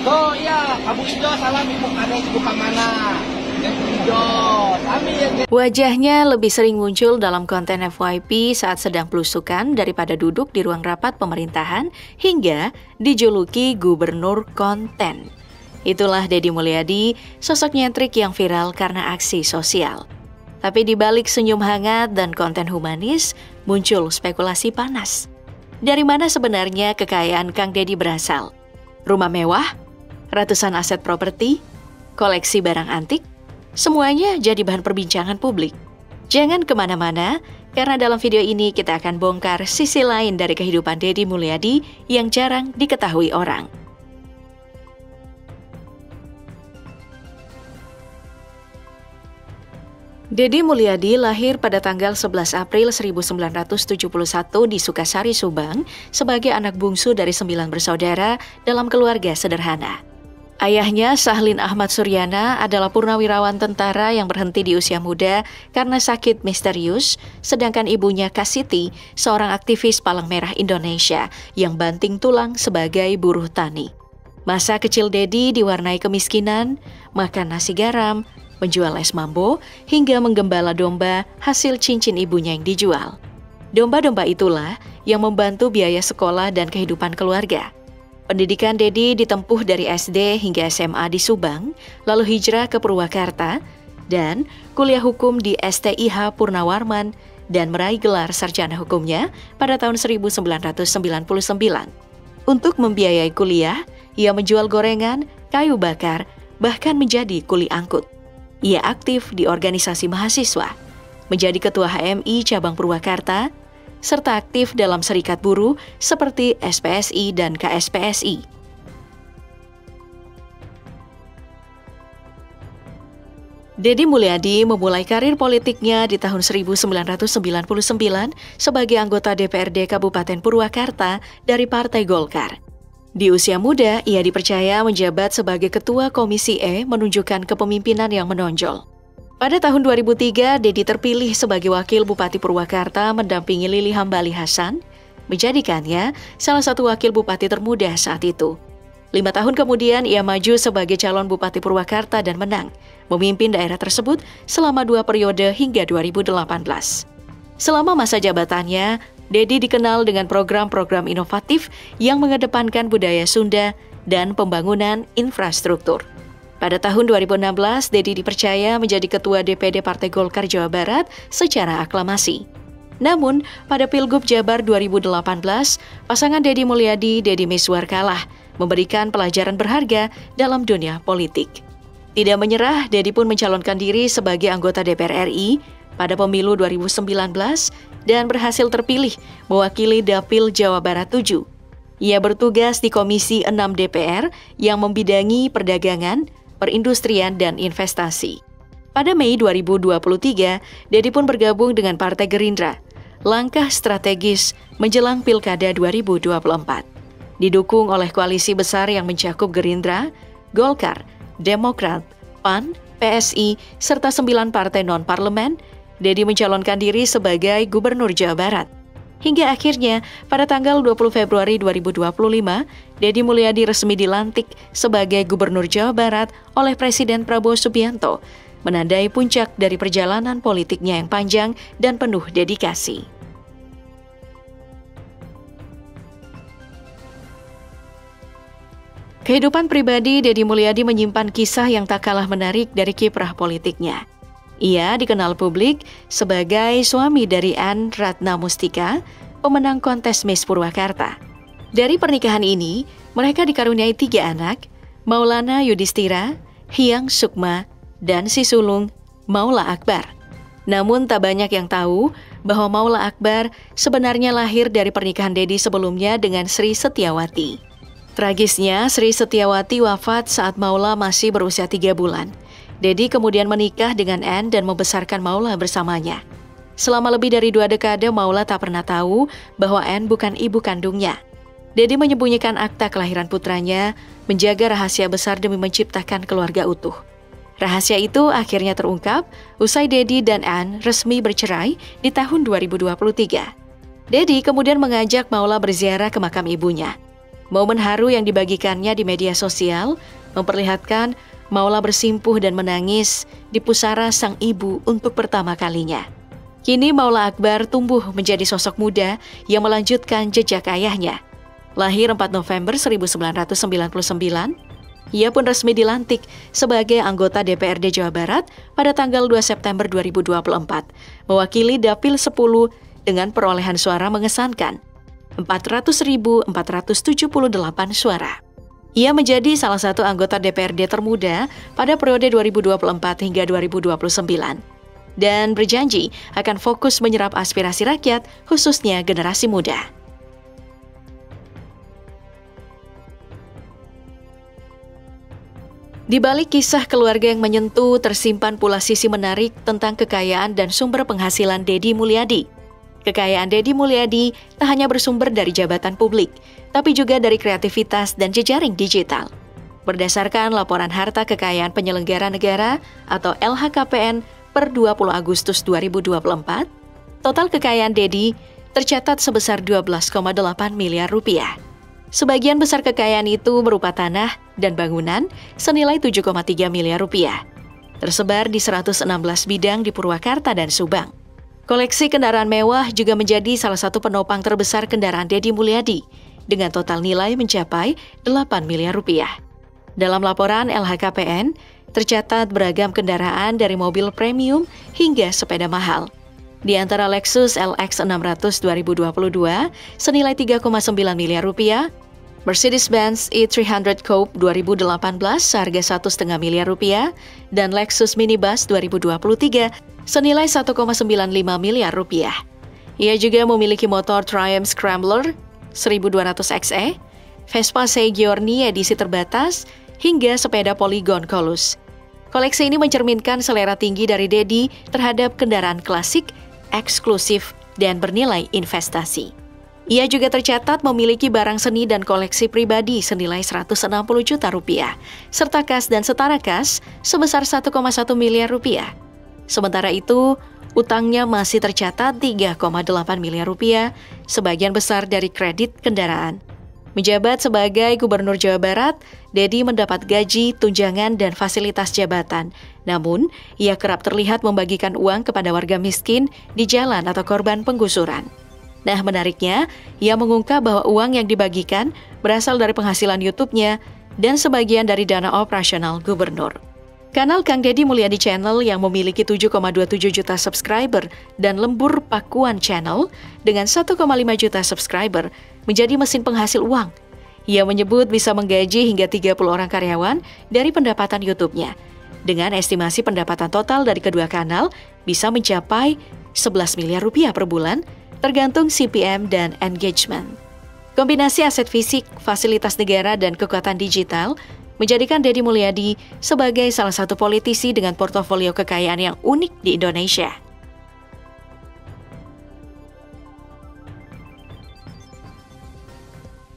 Oh iya, Abu Ijo, salam Ibu Kades, Ibu Pamana. Ijo, kami yang... Wajahnya lebih sering muncul dalam konten FYP saat sedang belusukan daripada duduk di ruang rapat pemerintahan hingga dijuluki gubernur konten. Itulah Deddy Mulyadi, sosok nyentrik yang viral karena aksi sosial. Tapi di balik senyum hangat dan konten humanis, muncul spekulasi panas. Dari mana sebenarnya kekayaan Kang Deddy berasal? Rumah mewah? Ratusan aset properti? Koleksi barang antik? Semuanya jadi bahan perbincangan publik. Jangan kemana-mana, karena dalam video ini kita akan bongkar sisi lain dari kehidupan Deddy Mulyadi yang jarang diketahui orang. Deddy Mulyadi lahir pada tanggal 11 April 1971 di Sukasari, Subang, sebagai anak bungsu dari 9 bersaudara dalam keluarga sederhana. Ayahnya, Sahlin Ahmad Suryana, adalah purnawirawan tentara yang berhenti di usia muda karena sakit misterius, sedangkan ibunya Kasiti, seorang aktivis Palang Merah Indonesia yang banting tulang sebagai buruh tani. Masa kecil Deddy diwarnai kemiskinan, makan nasi garam, menjual es mambo, hingga menggembala domba hasil cincin ibunya yang dijual. Domba-domba itulah yang membantu biaya sekolah dan kehidupan keluarga. Pendidikan Deddy ditempuh dari SD hingga SMA di Subang, lalu hijrah ke Purwakarta, dan kuliah hukum di STIH Purnawarman dan meraih gelar sarjana hukumnya pada tahun 1999. Untuk membiayai kuliah, ia menjual gorengan, kayu bakar, bahkan menjadi kuli angkut. Ia aktif di organisasi mahasiswa, menjadi ketua HMI cabang Purwakarta, serta aktif dalam serikat buruh seperti SPSI dan KSPSI. Deddy Mulyadi memulai karir politiknya di tahun 1999 sebagai anggota DPRD Kabupaten Purwakarta dari Partai Golkar. Di usia muda, ia dipercaya menjabat sebagai Ketua Komisi E, menunjukkan kepemimpinan yang menonjol. Pada tahun 2003, Deddy terpilih sebagai Wakil Bupati Purwakarta mendampingi Lili Hambali Hasan, menjadikannya salah satu Wakil Bupati termuda saat itu. 5 tahun kemudian, ia maju sebagai calon Bupati Purwakarta dan menang, memimpin daerah tersebut selama 2 periode hingga 2018. Selama masa jabatannya, Deddy dikenal dengan program-program inovatif yang mengedepankan budaya Sunda dan pembangunan infrastruktur. Pada tahun 2016, Deddy dipercaya menjadi Ketua DPD Partai Golkar Jawa Barat secara aklamasi. Namun, pada Pilgub Jabar 2018, pasangan Deddy Mulyadi, Deddy Mizwar kalah, memberikan pelajaran berharga dalam dunia politik. Tidak menyerah, Deddy pun mencalonkan diri sebagai anggota DPR RI pada pemilu 2019 dan berhasil terpilih mewakili Dapil Jawa Barat 7. Ia bertugas di Komisi 6 DPR yang membidangi perdagangan, perindustrian, dan investasi. Pada Mei 2023, Deddy pun bergabung dengan Partai Gerindra, langkah strategis menjelang Pilkada 2024. Didukung oleh koalisi besar yang mencakup Gerindra, Golkar, Demokrat, PAN, PSI, serta 9 partai non-parlemen, Deddy mencalonkan diri sebagai Gubernur Jawa Barat. Hingga akhirnya, pada tanggal 20 Februari 2025, Deddy Mulyadi resmi dilantik sebagai Gubernur Jawa Barat oleh Presiden Prabowo Subianto, menandai puncak dari perjalanan politiknya yang panjang dan penuh dedikasi. Kehidupan pribadi Deddy Mulyadi menyimpan kisah yang tak kalah menarik dari kiprah politiknya. Ia dikenal publik sebagai suami dari Anne Ratna Mustika, pemenang kontes Miss Purwakarta. Dari pernikahan ini, mereka dikaruniai 3 anak, Maulana Yudhistira, Hyang Sukma, dan si sulung Maula Akbar. Namun tak banyak yang tahu bahwa Maula Akbar sebenarnya lahir dari pernikahan Deddy sebelumnya dengan Sri Setiawati. Tragisnya, Sri Setiawati wafat saat Maula masih berusia 3 bulan. Deddy kemudian menikah dengan Anne dan membesarkan Maula bersamanya. Selama lebih dari 2 dekade, Maula tak pernah tahu bahwa Anne bukan ibu kandungnya. Deddy menyembunyikan akta kelahiran putranya, menjaga rahasia besar demi menciptakan keluarga utuh. Rahasia itu akhirnya terungkap usai Deddy dan Anne resmi bercerai di tahun 2023. Deddy kemudian mengajak Maula berziarah ke makam ibunya. Momen haru yang dibagikannya di media sosial memperlihatkan Maula bersimpuh dan menangis di pusara sang ibu untuk pertama kalinya. Kini Maula Akbar tumbuh menjadi sosok muda yang melanjutkan jejak ayahnya. Lahir 4 November 1999, ia pun resmi dilantik sebagai anggota DPRD Jawa Barat pada tanggal 2 September 2024, mewakili Dapil 10 dengan perolehan suara mengesankan 400.478 suara. Ia menjadi salah satu anggota DPRD termuda pada periode 2024 hingga 2029 dan berjanji akan fokus menyerap aspirasi rakyat, khususnya generasi muda. Di balik kisah keluarga yang menyentuh, tersimpan pula sisi menarik tentang kekayaan dan sumber penghasilan Deddy Mulyadi. Kekayaan Deddy Mulyadi tak hanya bersumber dari jabatan publik, tapi juga dari kreativitas dan jejaring digital. Berdasarkan laporan harta kekayaan penyelenggara negara atau LHKPN per 20 Agustus 2024, total kekayaan Deddy tercatat sebesar 12,8 miliar rupiah. Sebagian besar kekayaan itu berupa tanah dan bangunan senilai 7,3 miliar rupiah, tersebar di 116 bidang di Purwakarta dan Subang. Koleksi kendaraan mewah juga menjadi salah satu penopang terbesar kendaraan Deddy Mulyadi, dengan total nilai mencapai 8 miliar rupiah. Dalam laporan LHKPN, tercatat beragam kendaraan dari mobil premium hingga sepeda mahal. Di antara Lexus LX 600 2022 senilai 3,9 miliar rupiah, Mercedes-Benz E300 Coupe 2018 seharga 1,5 miliar rupiah, dan Lexus Minibus 2023 senilai 1,95 miliar rupiah. Ia juga memiliki motor Triumph Scrambler 1200 XE, Vespa Giorni edisi terbatas, hingga sepeda Polygon Colus. Koleksi ini mencerminkan selera tinggi dari Deddy terhadap kendaraan klasik, eksklusif, dan bernilai investasi. Ia juga tercatat memiliki barang seni dan koleksi pribadi senilai 160 juta rupiah, serta kas dan setara kas sebesar 1,1 miliar rupiah. Sementara itu, utangnya masih tercatat 3,8 miliar rupiah, sebagian besar dari kredit kendaraan. Menjabat sebagai Gubernur Jawa Barat, Deddy mendapat gaji, tunjangan, dan fasilitas jabatan. Namun, ia kerap terlihat membagikan uang kepada warga miskin di jalan atau korban penggusuran. Nah, menariknya, ia mengungkap bahwa uang yang dibagikan berasal dari penghasilan YouTube-nya dan sebagian dari dana operasional gubernur. Kanal Kang Deddy Mulyadi Channel yang memiliki 7,27 juta subscriber dan Lembur Pakuan Channel dengan 1,5 juta subscriber menjadi mesin penghasil uang. Ia menyebut bisa menggaji hingga 30 orang karyawan dari pendapatan YouTube-nya. Dengan estimasi pendapatan total dari kedua kanal bisa mencapai 11 miliar rupiah per bulan, tergantung CPM dan engagement. Kombinasi aset fisik, fasilitas negara, dan kekuatan digital menjadikan Deddy Mulyadi sebagai salah satu politisi dengan portofolio kekayaan yang unik di Indonesia.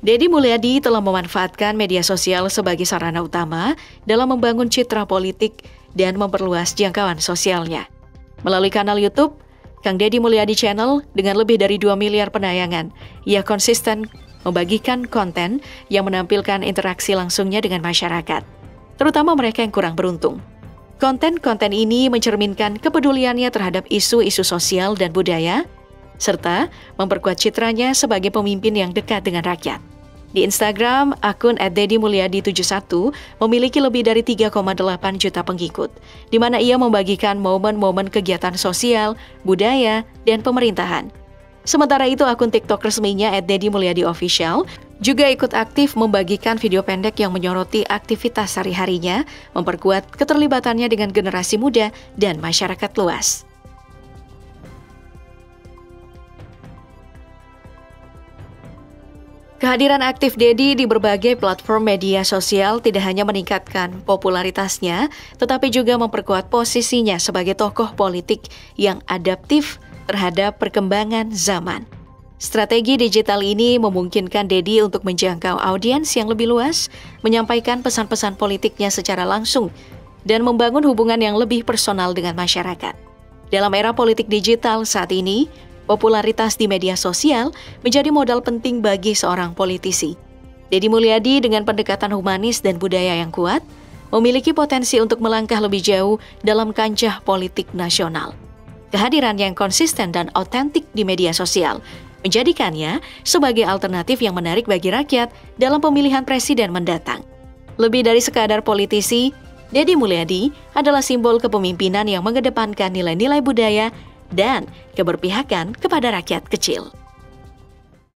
Deddy Mulyadi telah memanfaatkan media sosial sebagai sarana utama dalam membangun citra politik dan memperluas jangkauan sosialnya. Melalui kanal YouTube, Kang Deddy Mulyadi Channel dengan lebih dari 2 miliar penayangan, ia konsisten membagikan konten yang menampilkan interaksi langsungnya dengan masyarakat, terutama mereka yang kurang beruntung. Konten-konten ini mencerminkan kepeduliannya terhadap isu-isu sosial dan budaya, serta memperkuat citranya sebagai pemimpin yang dekat dengan rakyat. Di Instagram, akun @deddymulyadi71 memiliki lebih dari 3,8 juta pengikut, di mana ia membagikan momen-momen kegiatan sosial, budaya, dan pemerintahan. Sementara itu, akun TikTok resminya @deddymulyadiofficial juga ikut aktif membagikan video pendek yang menyoroti aktivitas sehari-harinya, memperkuat keterlibatannya dengan generasi muda dan masyarakat luas. Kehadiran aktif Deddy di berbagai platform media sosial tidak hanya meningkatkan popularitasnya, tetapi juga memperkuat posisinya sebagai tokoh politik yang adaptif terhadap perkembangan zaman. Strategi digital ini memungkinkan Deddy untuk menjangkau audiens yang lebih luas, menyampaikan pesan-pesan politiknya secara langsung, dan membangun hubungan yang lebih personal dengan masyarakat. Dalam era politik digital saat ini, popularitas di media sosial menjadi modal penting bagi seorang politisi. Deddy Mulyadi dengan pendekatan humanis dan budaya yang kuat, memiliki potensi untuk melangkah lebih jauh dalam kancah politik nasional. Kehadiran yang konsisten dan autentik di media sosial menjadikannya sebagai alternatif yang menarik bagi rakyat dalam pemilihan presiden mendatang. Lebih dari sekadar politisi, Deddy Mulyadi adalah simbol kepemimpinan yang mengedepankan nilai-nilai budaya dan keberpihakan kepada rakyat kecil.